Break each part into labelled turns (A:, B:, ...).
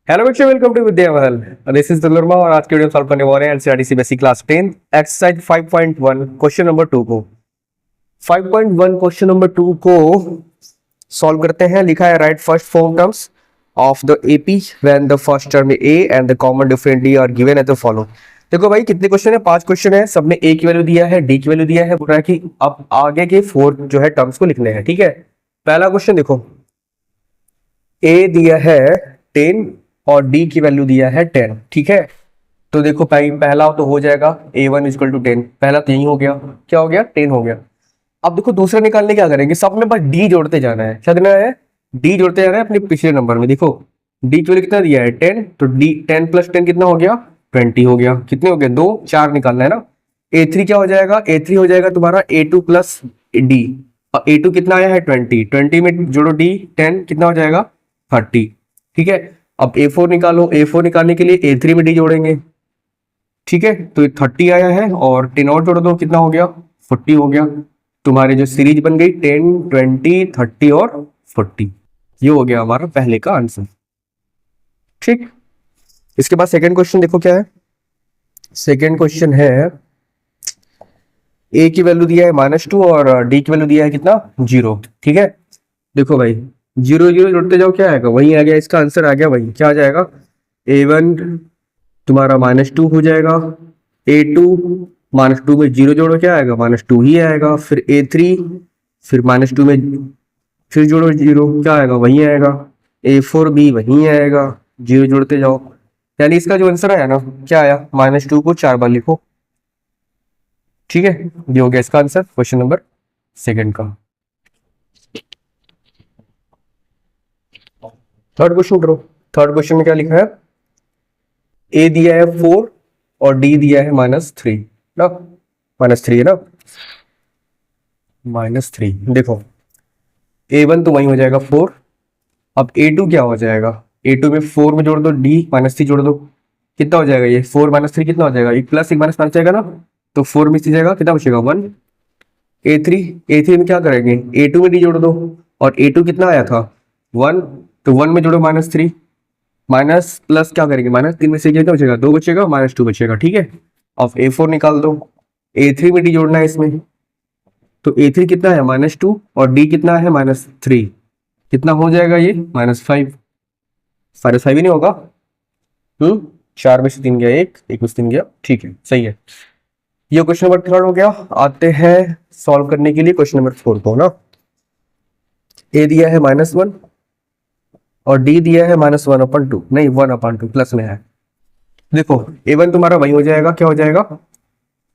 A: Hello बच्चों, welcome to Vidya Mahal. This is Verma और आज के वीडियो सॉल्व करने वाले हैं NCERT basic class 10 exercise 5.1 question number 2 को 5.1 क्वेश्चन नंबर 2 को सॉल्व करते हैं। लिखा है write first four terms of the AP when the first term a and the common different d are given as the follow. देखो भाई, कितने question है? 5 क्वेश्चन है। सब में ए की वैल्यू दिया है, डी की वैल्यू दिया है। बोल रहा है कि अब आगे के 4 जो है टर्म्स को लिखने हैं। ठीक है, पहला क्वेश्चन देखो, ए दिया है 10 और डी की वैल्यू दिया है 10। ठीक है, तो देखो भाई, पहला तो हो जाएगा a1 इक्वल टू 10। पहला तो यही हो गया, क्या हो गया? 10 हो गया। अब देखो दूसरा निकालने क्या करेंगे, सब में बस डी जोड़ते जाना है। क्या देना है? डी जोड़ते जाना है अपने पिछले नंबर में। देखो डी की वैल्यू कितना दिया है? 10, तो डी 10 प्लस 10 कितना हो गया? 20 हो गया। कितने हो गए? 2, 4 निकालना है ना। a3 क्या हो जाएगा? a3 हो जाएगा तुम्हारा a2 प्लस डी, और a2 कितना आया है? 20। 20 में जोड़ो डी 10, कितना हो जाएगा? 30। ठीक है, अब a4 निकालो। a4 निकालने के लिए a3 में डी जोड़ेंगे। ठीक है, तो 30 आया है और 10 और जोड़ दो, कितना हो गया? 40 हो गया। तुम्हारी जो सीरीज बन गई 10, 20, 30 और 40, ये हो गया हमारा पहले का आंसर। ठीक, इसके बाद सेकंड क्वेश्चन देखो क्या है। सेकंड क्वेश्चन है, a की वैल्यू दिया है -2 और d की वैल्यू दिया है कितना? 0। ठीक है, देखो भाई 0 0 जोड़ते जाओ, क्या आएगा? वही आ गया, इसका आंसर आ गया वही। क्या आ जाएगा? a1 तुम्हारा -2 हो जाएगा, a2 -2 में 0 जोड़ो, क्या आएगा? -2 ही आएगा। फिर a3, फिर -2 में फिर जोड़ो 0, क्या आएगा? वही आएगा। a4 भी वही आएगा, 0 जोड़ते जाओ। यानी इसका जो आंसर आया ना, क्या आया? -2 को 4 बार लिखो। ठीक है, ये हो गया इसका आंसर क्वेश्चन नंबर सेकंड का। थर्ड क्वेश्चन करो। थर्ड क्वेश्चन में क्या लिखा है? ए दिया है 4 और डी दिया है -3 ना। -3 है ना, -3। देखो a1 तो वही हो जाएगा 4। अब a2 क्या हो जाएगा? a2 में 4 में जोड़ दो, डी -3 जोड़ दो, कितना हो जाएगा? ये 4 -3 कितना हो जाएगा? एक प्लस एक माइनस बच जाएगा ना, तो 4 में जाएगा, कितना बचेगा? 1। a3 में क्या करेंगे? a2 में डी जोड़ दो, और a2 कितना आया था? 1, तो 1 में जोड़ो -3, माइनस प्लस क्या करेंगे? -3 में से कितना बचेगा? 2 बचेगा, -2 बचेगा। ठीक है, अब a4 निकाल दो। a3 में डी जोड़ना है इसमें, तो a3 कितना है? -2, और d कितना है? -3। कितना हो जाएगा ये? -5। -5 ही नहीं होगा? 4 में से 3 गया, एक में से 3 गया। ठीक है, सही है। ये क्वेश्चन नंबर 3 हो गया। आते हैं सॉल्व करने के लिए क्वेश्चन नंबर 4 को ना। a दिया है -1 और d दिया है -1/2, नहीं 1/2 प्लस में है। देखो a1 तुम्हारा वही हो जाएगा, क्या हो जाएगा?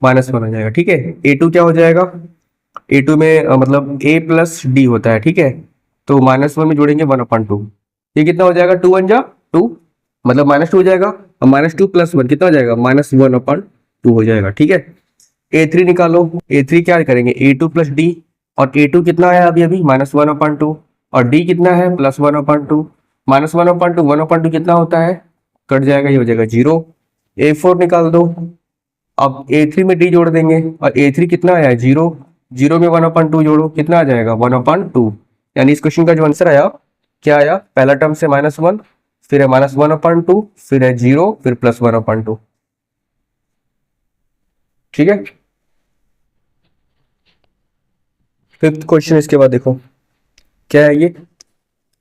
A: -1 हो जाएगा। ठीक है, a2 क्या हो जाएगा? a2 में मतलब a प्लस डी होता है। ठीक है, तो -1 में जोड़ेंगे 1/2, ये कितना हो जाएगा? 2 1 जा 2, मतलब -2 हो जाएगा। और -2 + 1 कितना हो जाएगा? -1/2 हो जाएगा। ठीक है, a3 निकालो। a3 क्या करेंगे? a2 + d, और a2 कितना है अभी -1/2, और d कितना है? +1/2। -1/2 1/2 कितना होता है? कट जाएगा, ये हो जाएगा 0। a4 निकाल दो। अब a3 में d जोड़ देंगे, और a3 कितना आया है? 0। 0 में 1/2 जोड़ो, कितना आ जाएगा? 1/2। यानी इस क्वेश्चन का जो आंसर आया, क्या आया? पहला टर्म से -1, फिर है -1/2, फिर है 0, फिर +1/2। ठीक है, फिफ्थ क्वेश्चन इसके बाद देखो क्या है। ये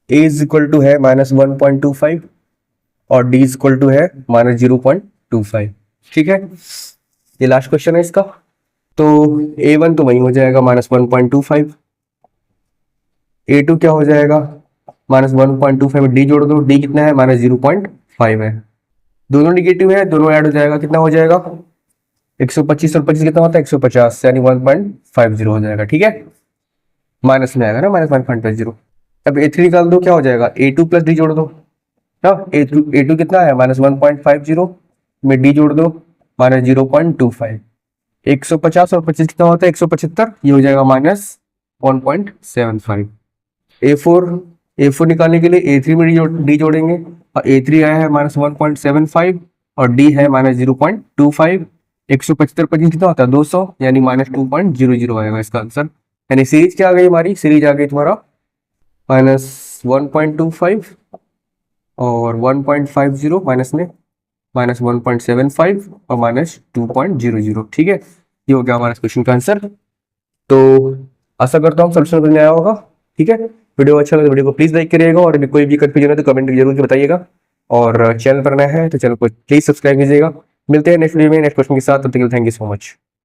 A: a = है -1.25 और d = है -0.25। ठीक है, ये लास्ट क्वेश्चन है इसका। तो a1 तो वही हो जाएगा -1.25, a2 क्या हो जाएगा? -1.25, d जोड़ दो, d कितना है? -0.5 है। दोनों निगेटिव है, दोनों ऐड हो जाएगा, कितना हो जाएगा? 125 और 25 कितना होता है? 150, यानी 1.50 हो जाएगा। ठीक है, माइनस में आएगा ना, -1.50। अब a3 निकाल दो, क्या हो जाएगा? a2 + d जोड़ दो ना। a2 कितना है? -1.50 में d जोड़ दो, -0.25। 150 और 25 कितना होता है? 175, ये हो जाएगा -1.75। a4 निकालने के लिए a3 में d जोड़ेंगे, और a3 आया है -1.75 और d है -0.25। 175 25 कितना होता है? 200, यानी -2.00 आएगा इसका आंसर। यानी सीरीज क्या आ गई हमारी? सीरीज आ गई तुम्हारा -1.25 और 1.50 माइनस में -1.75 और -2.00। ठीक है, ये हो गया हमारा क्वेश्चन का आंसर। तो आशा करता हूँ सोल्यूशन समझ में आया होगा। ठीक है, वीडियो अच्छा लगे तो वीडियो को प्लीज लाइक करिएगा, और कोई भी कंफ्यूजन है तो कमेंट जरूर बताइएगा, और चैनल पर नया है तो चैनल को प्लीज सब्सक्राइब कीजिएगा। मिलते हैं नेक्स्ट वीडियो में नेक्स्ट क्वेश्चन के साथ, तब तक के लिए थैंक यू सो मच।